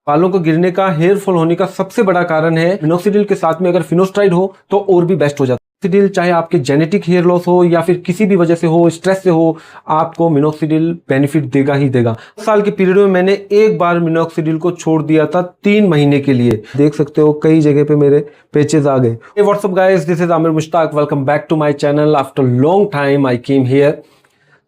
बालों को गिरने का, हेयर फॉल होने का सबसे बड़ा कारण है मिनोक्सिडिल के साथ में अगर फिनोस्ट्राइड हो तो और भी बेस्ट हो जाता है। मिनोक्सिडिल चाहे आपके जेनेटिक हेयर लॉस हो या फिर किसी भी वजह से हो, स्ट्रेस से हो, आपको मिनोक्सिडिल बेनिफिट देगा ही देगा। साल के पीरियड में मैंने एक बार मिनोक्सिडिल को छोड़ दिया था 3 महीने के लिए। देख सकते हो कई जगह पे मेरे पैचेस आ गए। Hey, what's up guys, this is Amir Mushtaq, welcome back to my channel। After long time I came here।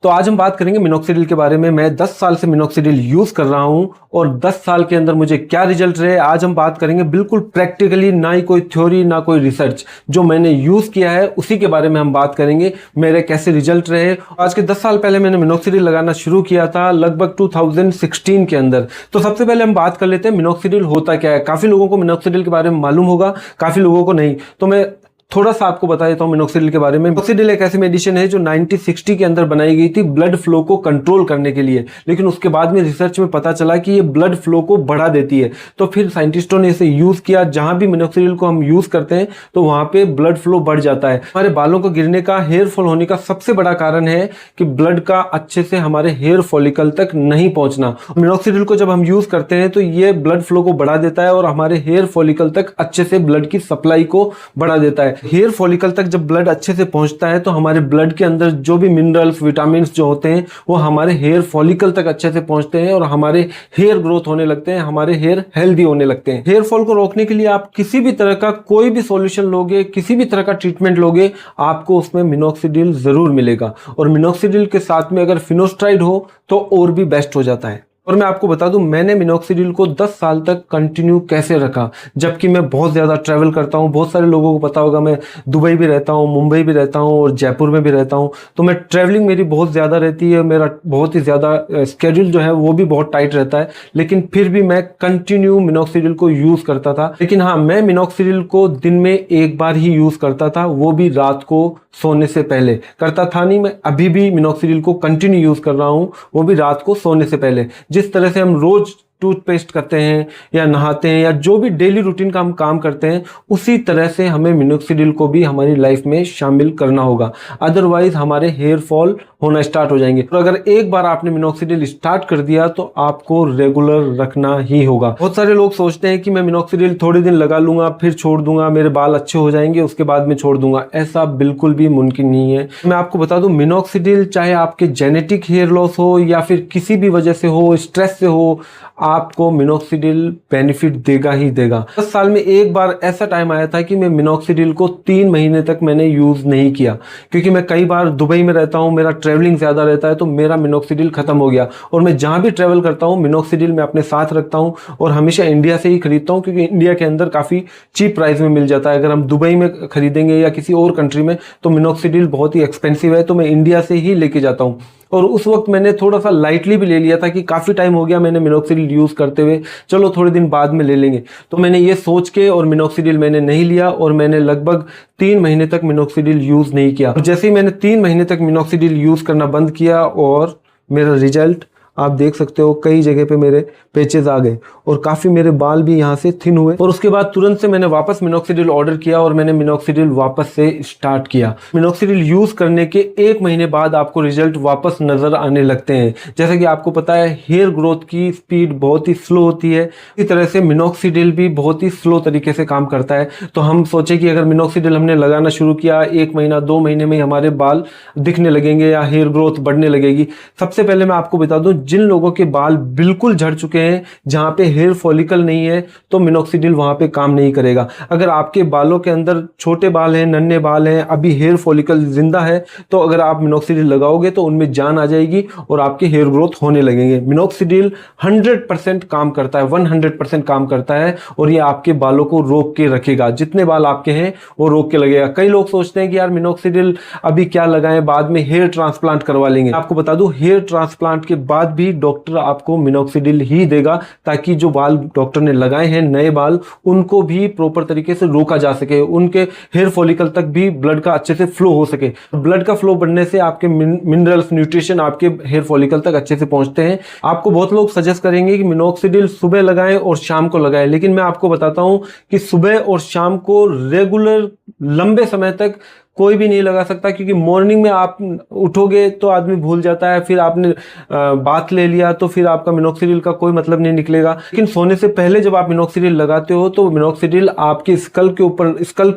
तो आज हम बात करेंगे मिनोक्सिडिल के बारे में। मैं 10 साल से मिनोक्सिडिल यूज कर रहा हूं और 10 साल के अंदर मुझे क्या रिजल्ट रहे आज हम बात करेंगे, बिल्कुल प्रैक्टिकली, ना ही कोई थ्योरी ना कोई रिसर्च, जो मैंने यूज किया है उसी के बारे में हम बात करेंगे, मेरे कैसे रिजल्ट रहे। आज के 10 साल पहले मैंने मिनोक्सिडिल लगाना शुरू किया था लगभग 2016 के अंदर। तो सबसे पहले हम बात कर लेते हैं मिनोक्सिडिल होता क्या है। काफी लोगों को मिनोक्सिडिल के बारे में मालूम होगा, काफी लोगों को नहीं, तो मैं थोड़ा सा आपको बता देता हूं मिनोक्सिडिल के बारे में। मिनोक्सिडिल एक ऐसी मेडिसिन है जो 1960 के अंदर बनाई गई थी ब्लड फ्लो को कंट्रोल करने के लिए, लेकिन उसके बाद में रिसर्च में पता चला कि ये ब्लड फ्लो को बढ़ा देती है। तो फिर साइंटिस्टों ने इसे यूज किया। जहां भी मिनोक्सिडिल को हम यूज करते हैं तो वहां पे ब्लड फ्लो बढ़ जाता है। हमारे बालों को गिरने का, हेयर फॉल होने का सबसे बड़ा कारण है कि ब्लड का अच्छे से हमारे हेयर फॉलिकल तक नहीं पहुंचना। मिनोक्सिडिल को जब हम यूज करते हैं तो ये ब्लड फ्लो को बढ़ा देता है और हमारे हेयर फॉलिकल तक अच्छे से ब्लड की सप्लाई को बढ़ा देता है। हेयर फॉलिकल तक जब ब्लड अच्छे से पहुंचता है तो हमारे ब्लड के अंदर जो भी मिनरल्स, विटामिन जो होते हैं वो हमारे हेयर फॉलिकल तक अच्छे से पहुंचते हैं और हमारे हेयर ग्रोथ होने लगते हैं, हमारे हेयर हेल्दी होने लगते हैं। हेयर फॉल को रोकने के लिए आप किसी भी तरह का कोई भी सॉल्यूशन लोगे, किसी भी तरह का ट्रीटमेंट लोगे, आपको उसमें मिनोक्सिडिल जरूर मिलेगा। और मिनोक्सिडिल के साथ में अगर फिनोस्ट्राइड हो तो और भी बेस्ट हो जाता है। और मैं आपको बता दूं मैंने मिनोक्सिडिल को 10 साल तक कंटिन्यू कैसे रखा, जबकि मैं बहुत ज़्यादा ट्रैवल करता हूं। बहुत सारे लोगों को पता होगा मैं दुबई भी रहता हूं, मुंबई भी रहता हूं और जयपुर में भी रहता हूं। तो मैं ट्रैवलिंग मेरी बहुत ज़्यादा रहती है, मेरा बहुत ही ज़्यादा स्केड्यूल जो है वो भी बहुत टाइट रहता है, लेकिन फिर भी मैं कंटिन्यू मिनोक्सिडिल को यूज़ करता था। लेकिन हाँ, मैं मिनोक्सिडिल को दिन में एक बार ही यूज़ करता था, वो भी रात को सोने से पहले करता था। नहीं, मैं अभी भी मिनोक्सिडिल को कंटिन्यू यूज़ कर रहा हूँ, वो भी रात को सोने से पहले। जिस तरह से हम रोज टूथपेस्ट करते हैं या नहाते हैं या जो भी डेली रूटीन का हम काम करते हैं, उसी तरह से हमें मिनोक्सिडिल को भी हमारी लाइफ में शामिल करना होगा। अदरवाइज हमारे हेयर फॉल होना स्टार्ट हो जाएंगे। तो अगर एक बार आपने मिनोक्सिडिल स्टार्ट कर दिया तो आपको रेगुलर रखना ही होगा। बहुत सारे लोग सोचते हैं कि मैं मिनोक्सिडिल थोड़े दिन लगा लूंगा फिर छोड़ दूंगा, मेरे बाल अच्छे हो जाएंगे उसके बाद में छोड़ दूंगा। ऐसा बिल्कुल भी मुमकिन नहीं है। मैं आपको बता दूं, मिनोक्सिडिल चाहे आपके जेनेटिक हेयर लॉस हो या फिर किसी भी वजह से हो, स्ट्रेस से हो, आपको मिनोक्सिडिल बेनिफिट देगा ही देगा। 10 साल में एक बार ऐसा टाइम आया था कि मैं मिनोक्सिडिल को 3 महीने तक मैंने यूज नहीं किया, क्योंकि मैं कई बार दुबई में रहता हूं, मेरा ट्रैवलिंग ज्यादा रहता है, तो मेरा मिनोक्सिडिल खत्म हो गया। और मैं जहां भी ट्रैवल करता हूं मिनोक्सिडिल मैं अपने साथ रखता हूं और हमेशा इंडिया से ही खरीदता हूं, क्योंकि इंडिया के अंदर काफी चीप प्राइस में मिल जाता है। अगर हम दुबई में खरीदेंगे या किसी और कंट्री में तो मिनोक्सिडिल बहुत ही एक्सपेंसिव है, तो मैं इंडिया से ही लेके जाता हूं। और उस वक्त मैंने थोड़ा सा लाइटली भी ले लिया था कि काफ़ी टाइम हो गया मैंने मिनोक्सिडिल यूज़ करते हुए, चलो थोड़े दिन बाद में ले लेंगे। तो मैंने ये सोच के और मिनोक्सिडिल मैंने नहीं लिया और मैंने लगभग 3 महीने तक मिनोक्सिडिल यूज़ नहीं किया। जैसे ही मैंने 3 महीने तक मिनोक्सिडिल यूज़ करना बंद किया और मेरा रिजल्ट आप देख सकते हो, कई जगह पे मेरे पैचेस आ गए और काफ़ी मेरे बाल भी यहाँ से थिन हुए। और उसके बाद तुरंत से मैंने वापस मिनोक्सिडिल ऑर्डर किया और मैंने मिनोक्सिडिल वापस से स्टार्ट किया। मिनोक्सिडिल यूज़ करने के 1 महीने बाद आपको रिजल्ट वापस नज़र आने लगते हैं। जैसे कि आपको पता है हेयर ग्रोथ की स्पीड बहुत ही स्लो होती है, इसी तरह से मिनोक्सिडिल भी बहुत ही स्लो तरीके से काम करता है। तो हम सोचे कि अगर मिनोक्सिडिल हमने लगाना शुरू किया 1 महीना 2 महीने में हमारे बाल दिखने लगेंगे या हेयर ग्रोथ बढ़ने लगेगी। सबसे पहले मैं आपको बता दूं, जिन लोगों के बाल बिल्कुल झड़ चुके हैं, जहां पे हेयर फॉलिकल नहीं है, तो मिनोक्सिडिल वहां पे काम नहीं करेगा। अगर आपके बालों के अंदर छोटे बाल हैं, नन्हे बाल हैं, अभी हेयर फॉलिकल जिंदा है, तो अगर आप मिनोक्सिडिल लगाओगे तो उनमें जान आ जाएगी और आपके हेयर ग्रोथ होने लगेंगे। मिनोक्सिडिल 100% काम करता है, 100% काम करता है और ये आपके बालों को रोक के रखेगा। जितने बाल आपके हैं वो रोक के लगेगा। कई लोग सोचते हैं कि यार मिनोक्सिडिल अभी क्या लगाएं, बाद में हेयर ट्रांसप्लांट करवा लेंगे। आपको बता दूं, हेयर ट्रांसप्लांट के बाद भी डॉक्टर आपको मिनोक्सिडिल ही देगा, ताकि जो बाल डॉक्टर ने लगाए हैं नए बाल, उनको भी प्रॉपर तरीके से रोका जा सके, उनके हेयर फॉलिकल तक भी ब्लड का अच्छे से फ्लो हो सके। ब्लड का फ्लो बढ़ने से आपके मिनरल्स, न्यूट्रिशन आपके हेयर फॉलिकल तक अच्छे से पहुंचते हैं। आपको बहुत लोग सजेस्ट करेंगे कि मिनोक्सिडिल सुबह लगाएं और शाम को लगाएं, लेकिन मैं आपको बताता हूं कि सुबह और शाम को रेगुलर लंबे समय तक कोई भी नहीं लगा सकता, क्योंकि मॉर्निंग में आप उठोगे तो आदमी भूल जाता है, फिर आपने बात ले लिया तो फिर आपका मिनोक्सिडिल का कोई मतलब नहीं निकलेगा। लेकिन सोने से पहले जब आप मिनोक्सिडिल लगाते हो तो मिनोक्सिडिल आपके स्कल्प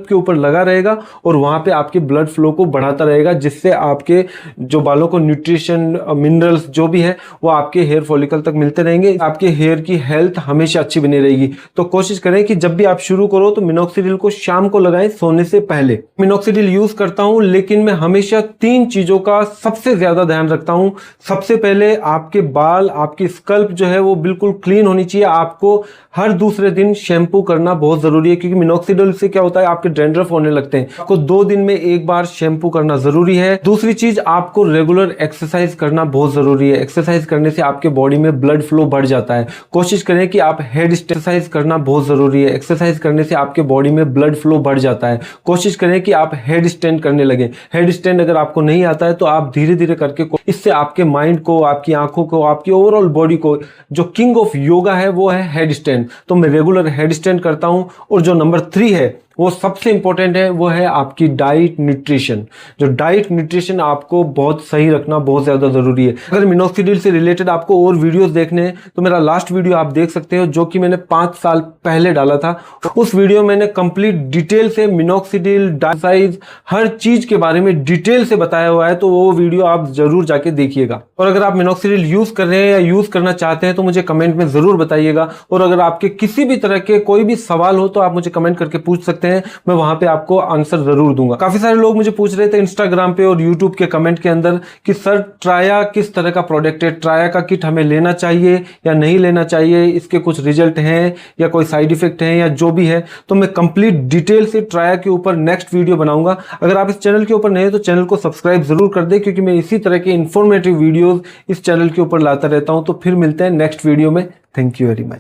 के ऊपर लगा रहेगा और वहां पे आपके ब्लड फ्लो को बढ़ाता रहेगा, जिससे आपके जो बालों को न्यूट्रिशन, मिनरल्स जो भी है वो आपके हेयर फॉलिकल तक मिलते रहेंगे। आपके हेयर की हेल्थ हमेशा अच्छी बनी रहेगी। तो कोशिश करें कि जब भी आप शुरू करो तो मिनोक्सिडिल को शाम को लगाएं सोने से पहले। मिनोक्सिडिल यूज करता हूं, लेकिन मैं हमेशा 3 चीजों का सबसे ज्यादा ध्यान रखता हूं। सबसे पहले आपके बाल, आपकी स्कल्प जो है वो बिल्कुल क्लीन होनी चाहिए। आपको हर दूसरे दिन शैम्पू करना बहुत जरूरी है, क्योंकि मिनोक्सिडिल से क्या होता है, आपके डैंड्रफ होने लगते हैं। आपको 2 दिन में 1 बार शैम्पू करना जरूरी है। दूसरी चीज, आपको रेगुलर एक्सरसाइज करना बहुत जरूरी है। एक्सरसाइज करने से आपके बॉडी में ब्लड फ्लो बढ़ जाता है। कोशिश करें कि आप हेड एक्सरसाइज करना बहुत जरूरी है। एक्सरसाइज करने से आपके बॉडी में ब्लड फ्लो बढ़ जाता है। कोशिश करें कि आप हेड स्टैंड करने लगे। हेड स्टैंड अगर आपको नहीं आता है तो आप धीरे धीरे करके, इससे आपके माइंड को, आपकी आंखों को, आपकी ओवरऑल बॉडी को, जो किंग ऑफ योगा है वो है हेड स्टैंड। तो मैं रेगुलर हेड स्टैंड करता हूं। और जो नंबर 3 है वो सबसे इंपॉर्टेंट है, वो है आपकी डाइट न्यूट्रिशन। जो डाइट न्यूट्रिशन आपको बहुत सही रखना बहुत ज्यादा जरूरी है। अगर मिनोक्सिडिल से रिलेटेड आपको और वीडियोस देखने हैं तो मेरा लास्ट वीडियो आप देख सकते हो, जो कि मैंने 5 साल पहले डाला था। उस वीडियो में मैंने कंप्लीट डिटेल से मिनोक्सिडिल, डाइसाइज, हर चीज के बारे में डिटेल से बताया हुआ है। तो वो वीडियो आप जरूर जाके देखिएगा। और अगर आप मिनोक्सिडिल यूज कर रहे हैं या यूज करना चाहते हैं तो मुझे कमेंट में जरूर बताइएगा। और अगर आपके किसी भी तरह के कोई भी सवाल हो तो आप मुझे कमेंट करके पूछ सकते हैं, मैं वहां पे आपको आंसर जरूर दूंगा। काफी सारे लोग मुझे पूछ रहे थे इंस्टाग्राम पे और यूट्यूब के कमेंट के अंदर कि सर ट्राया किस तरह का प्रोडक्ट है, ट्राया का किट हमें लेना चाहिए या नहीं लेना चाहिए, इसके कुछ रिजल्ट हैं या कोई साइड इफेक्ट हैं या जो भी है। तो मैं कंप्लीट डिटेल से ट्राया के ऊपर नेक्स्ट वीडियो बनाऊंगा। अगर आप इस चैनल के ऊपर नए हैं तो चैनल को सब्सक्राइब जरूर कर दे, क्योंकि मैं इसी तरह के इंफॉर्मेटिव वीडियोस इस चैनल के ऊपर लाता रहता हूं। तो फिर मिलते हैं नेक्स्ट वीडियो में। Thank you very much.